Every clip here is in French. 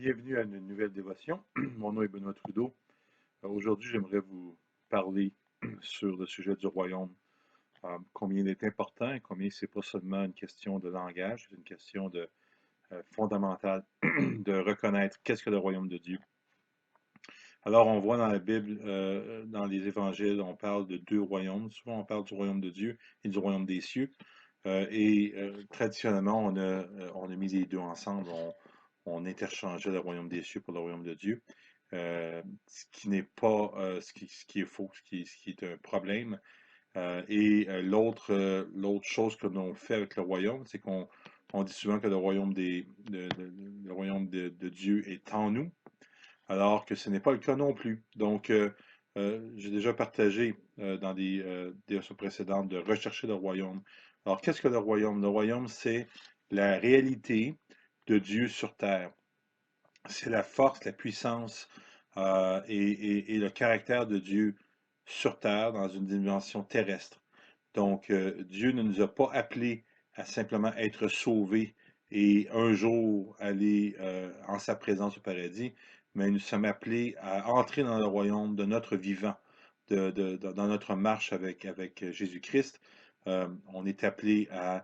Bienvenue à une nouvelle dévotion. Mon nom est Benoît Trudeau. Aujourd'hui, j'aimerais vous parler sur le sujet du royaume. Combien il est important et combien c'est pas seulement une question de langage, c'est une question fondamentale de reconnaître qu'est-ce que le royaume de Dieu. Alors, on voit dans la Bible, dans les évangiles, on parle de deux royaumes. Souvent, on parle du royaume de Dieu et du royaume des cieux. Traditionnellement, on a mis les deux ensemble. On interchangeait le royaume des cieux pour le royaume de Dieu. Ce qui n'est pas, ce qui est faux, ce qui est un problème. L'autre chose que l'on fait avec le royaume, c'est qu'on dit souvent que le royaume le royaume de Dieu est en nous, alors que ce n'est pas le cas non plus. Donc, j'ai déjà partagé dans des versions précédentes de rechercher le royaume. Alors, qu'est-ce que le royaume? Le royaume, c'est la réalité de Dieu sur terre. C'est la force, la puissance et le caractère de Dieu sur terre dans une dimension terrestre. Donc, Dieu ne nous a pas appelés à simplement être sauvés et un jour aller en sa présence au paradis, mais nous sommes appelés à entrer dans le royaume de notre vivant, dans notre marche avec Jésus-Christ. On est appelé à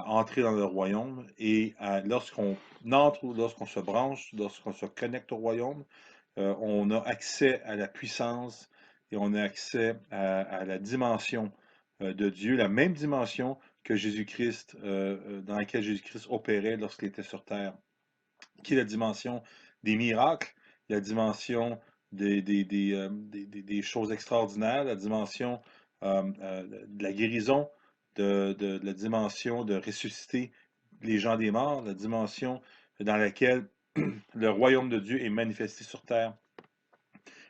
entrer dans le royaume et lorsqu'on entre ou lorsqu'on se branche, lorsqu'on se connecte au royaume, on a accès à la puissance et on a accès à la dimension de Dieu, la même dimension que Jésus-Christ, dans laquelle Jésus-Christ opérait lorsqu'il était sur terre, qui est la dimension des miracles, la dimension des choses extraordinaires, la dimension de la guérison, de la dimension de ressusciter les gens des morts, la dimension dans laquelle le royaume de Dieu est manifesté sur terre.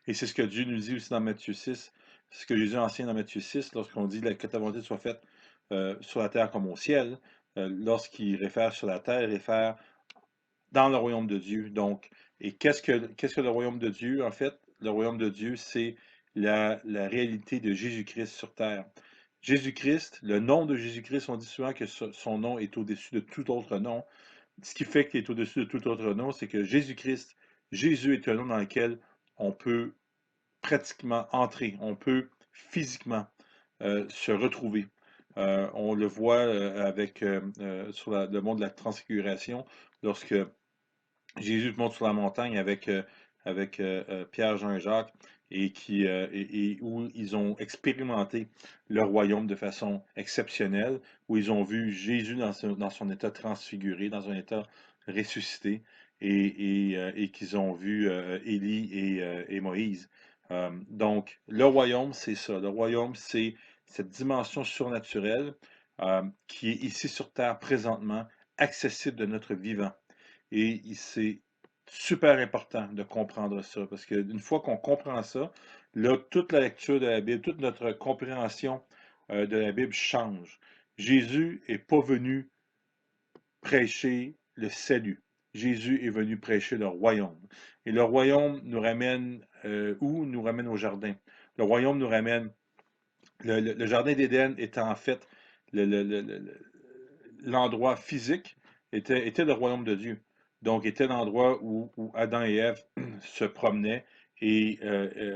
Et c'est ce que Dieu nous dit aussi dans Matthieu 6. C'est ce que Jésus enseigne dans Matthieu 6 lorsqu'on dit que ta volonté soit faite sur la terre comme au ciel. Lorsqu'il réfère sur la terre, il réfère dans le royaume de Dieu. Donc, et qu'est-ce que le royaume de Dieu? En fait, le royaume de Dieu, c'est la réalité de Jésus-Christ sur terre. Jésus-Christ, le nom de Jésus-Christ, on dit souvent que son nom est au-dessus de tout autre nom. Ce qui fait qu'il est au-dessus de tout autre nom, c'est que Jésus-Christ, Jésus est un nom dans lequel on peut pratiquement entrer, on peut physiquement se retrouver. On le voit sur le mont de la transfiguration, lorsque Jésus monte sur la montagne avec Pierre, Jean et Jacques, et où ils ont expérimenté le royaume de façon exceptionnelle, où ils ont vu Jésus dans son état transfiguré, dans un état ressuscité, et qu'ils ont vu Élie et Moïse. Donc, le royaume, c'est ça. Le royaume, c'est cette dimension surnaturelle qui est ici sur Terre présentement, accessible de notre vivant. Et c'est super important de comprendre ça, parce qu'une fois qu'on comprend ça, là, toute la lecture de la Bible, toute notre compréhension de la Bible change. Jésus n'est pas venu prêcher le salut. Jésus est venu prêcher le royaume. Et le royaume nous ramène où? Nous ramène au jardin. Le royaume nous ramène. Le jardin d'Éden était en fait l'endroit physique, était le royaume de Dieu. Donc, était l'endroit où Adam et Ève se promenaient et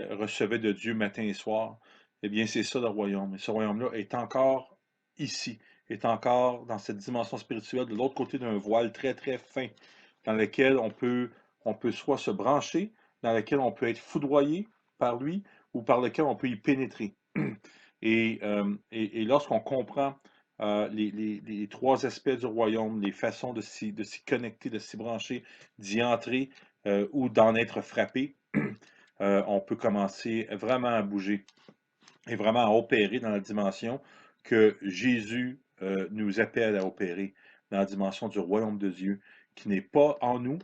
recevaient de Dieu matin et soir. Eh bien, c'est ça le royaume. Et ce royaume-là est encore ici, est encore dans cette dimension spirituelle, de l'autre côté d'un voile très, très fin, dans lequel on peut soit se brancher, dans lequel on peut être foudroyé par lui, ou par lequel on peut y pénétrer. Et lorsqu'on comprend les trois aspects du royaume, les façons de s'y connecter, de s'y brancher, d'y entrer ou d'en être frappé, on peut commencer vraiment à bouger et vraiment à opérer dans la dimension que Jésus nous appelle à opérer, dans la dimension du royaume de Dieu, qui n'est pas en nous,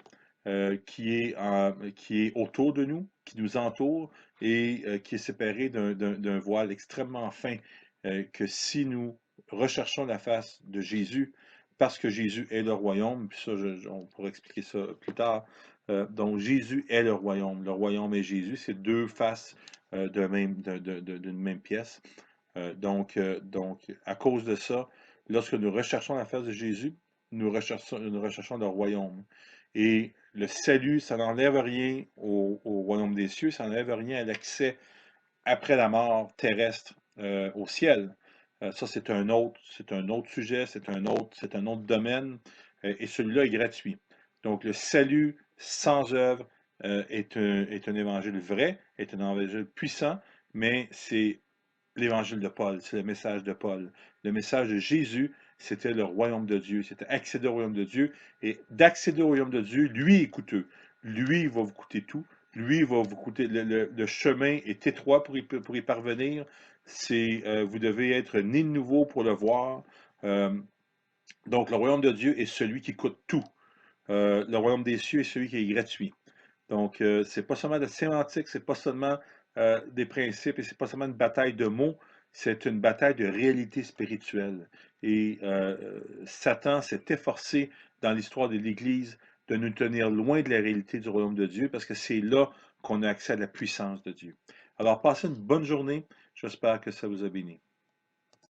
qui est autour de nous, qui nous entoure et qui est séparé d'un voile extrêmement fin, que si nous recherchons la face de Jésus, parce que Jésus est le royaume, puis ça, on pourra expliquer ça plus tard. Donc, Jésus est le royaume est Jésus, c'est deux faces d'une même pièce. Donc, à cause de ça, lorsque nous recherchons la face de Jésus, nous recherchons le royaume. Et le salut, ça n'enlève rien au royaume des cieux, ça n'enlève rien à l'accès après la mort terrestre au ciel. Ça, c'est un autre sujet, c'est un autre domaine, et celui-là est gratuit. Donc, le salut sans œuvre est un évangile vrai, est un évangile puissant, mais c'est l'évangile de Paul, c'est le message de Paul. Le message de Jésus, c'était le royaume de Dieu, c'était accéder au royaume de Dieu. Et d'accéder au royaume de Dieu, lui est coûteux. Lui, il va vous coûter tout. Lui, il va vous coûter. Le chemin est étroit pour y parvenir. Vous devez être né de nouveau pour le voir. Euh, donc, le royaume de Dieu est celui qui coûte tout. Le royaume des cieux est celui qui est gratuit. Donc, c'est pas seulement de la sémantique, c'est pas seulement des principes et c'est pas seulement une bataille de mots, c'est une bataille de réalité spirituelle. Et Satan s'est efforcé dans l'histoire de l'Église de nous tenir loin de la réalité du royaume de Dieu parce que c'est là qu'on a accès à la puissance de Dieu. Alors, passez une bonne journée. J'espère que ça vous a béni.